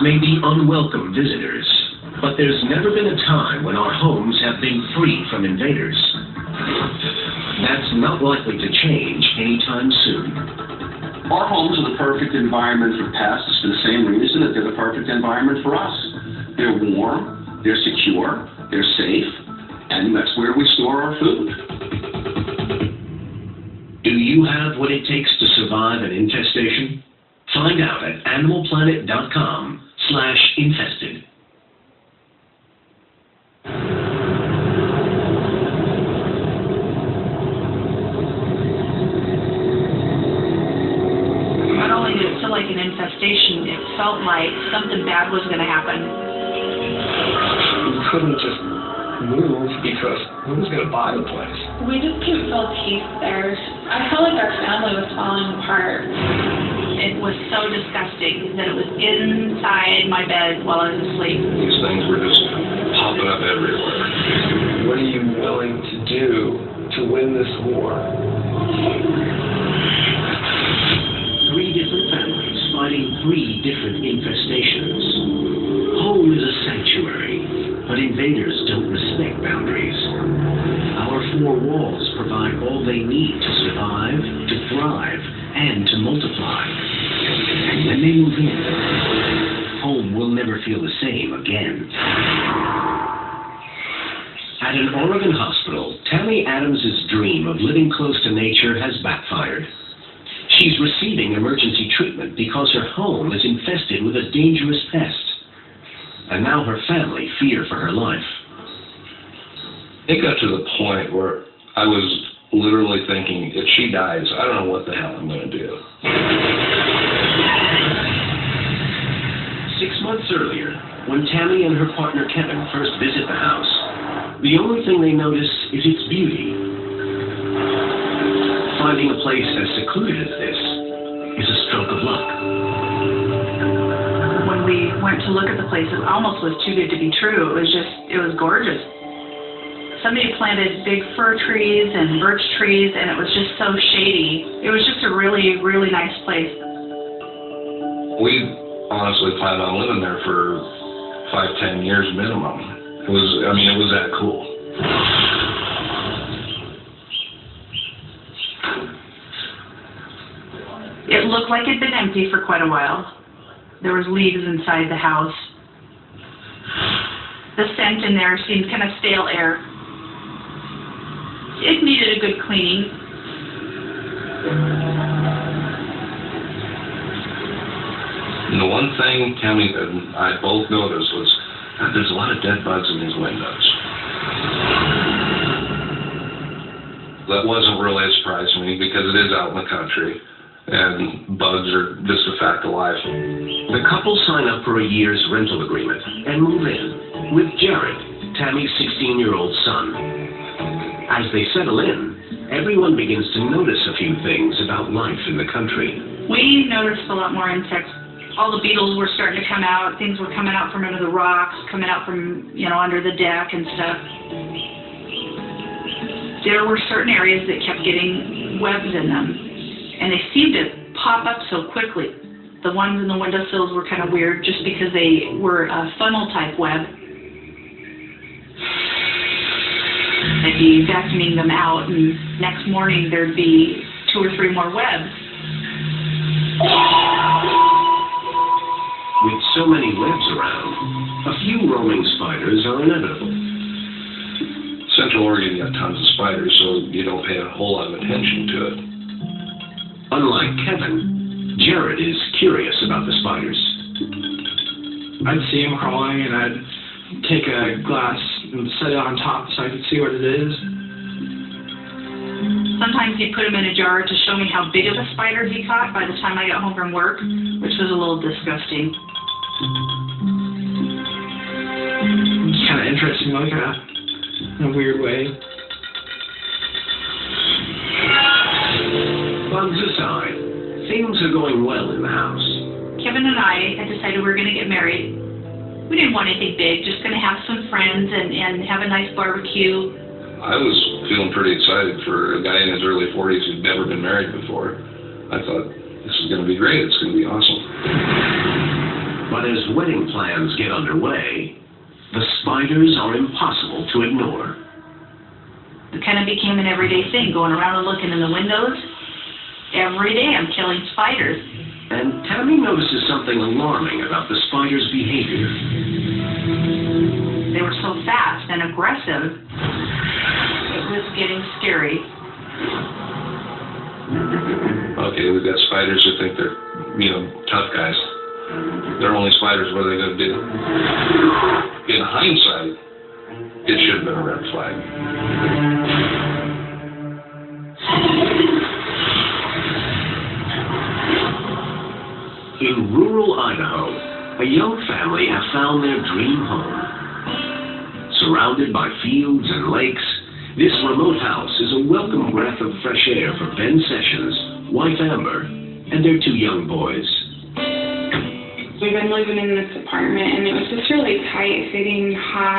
may be unwelcome visitors, but there's never been a time when our homes have been free from invaders. That's not likely to change anytime soon. Our homes are the perfect environment for pests for the same reason that they're the perfect environment for us. They're warm, they're secure, they're safe, and that's where we store our food. Do you have what it takes to survive an infestation? Find out at animalplanet.com/infested. Not only did it feel like an infestation, it felt like something bad was going to happen. We couldn't just move because who was going to buy the place? We just could feel peace there. I felt like our family was falling apart. It was so disgusting that it was inside my bed while I was asleep. These things were just popping up everywhere. What are you willing to do to win this war? 3 different families fighting 3 different infestations. Home is a sanctuary, but invaders don't respect boundaries. Our 4 walls provide all they need to survive, to thrive, and to multiply. And when they move in, home will never feel the same again. At an Oregon hospital, Tammy Adams' dream of living close to nature has backfired. She's receiving emergency treatment because her home is infested with a dangerous pest. And now her family fear for her life. It got to the point where I was literally thinking, if she dies, I don't know what the hell I'm going to do. 6 months earlier, when Tammy and her partner Kevin first visit the house, the only thing they notice is its beauty. Finding a place as secluded as this is a stroke of luck. When we went to look at the place, it almost was too good to be true. It was gorgeous. Somebody planted big fir trees and birch trees, and it was just so shady. It was just a really, really nice place. We honestly planned on living there for 5-10 years minimum. It was that cool. It looked like it'd been empty for quite a while. There was leaves inside the house. The scent in there seemed kind of stale air. It needed a good cleaning. And the one thing Tammy and I both noticed was that there's a lot of dead bugs in these windows. That wasn't really a surprise to me because it is out in the country, and bugs are just a fact of life. The couple sign up for a year's rental agreement and move in with Jared, Tammy's 16-year-old son. As they settle in, everyone begins to notice a few things about life in the country. We noticed a lot more insects. All the beetles were starting to come out. Things were coming out from under the rocks, coming out from, under the deck and stuff. There were certain areas that kept getting webs in them, and they seemed to pop up so quickly. The ones in the windowsills were kind of weird just because they were a funnel-type web. I'd be vacuuming them out, and next morning there'd be 2 or 3 more webs. With so many webs around, a few roaming spiders are inevitable. Central Oregon got tons of spiders, so you don't pay a whole lot of attention to it. Unlike Kevin, Jared is curious about the spiders. I'd see them crawling, and I'd take a glass and set it on top so I could see what it is. Sometimes he'd put them in a jar to show me how big of a spider he caught by the time I got home from work, which was a little disgusting. It's kind of interesting to look at in a weird way. Bugs aside, things are going well in the house. Kevin and I had decided we were going to get married. We didn't want anything big, just going to have some friends and have a nice barbecue. I was feeling pretty excited for a guy in his early 40s who'd never been married before. I thought, this is going to be great. It's going to be awesome. But But as wedding plans get underway, the spiders are impossible to ignore. It kind of became an everyday thing, going around and looking in the windows. Every day I'm killing spiders. And Tammy notices something alarming about the spiders' behavior. They were so fast and aggressive. It was getting scary. Okay, we've got spiders who think they're, tough guys. They're only spiders. What are they going to do? In hindsight, it should have been a red flag. In rural Idaho, a young family have found their dream home. Surrounded by fields and lakes, this remote house is a welcome breath of fresh air for Ben Sessions, wife Amber, and their 2 young boys. We've been living in this apartment, and it was just really tight-fitting, hot.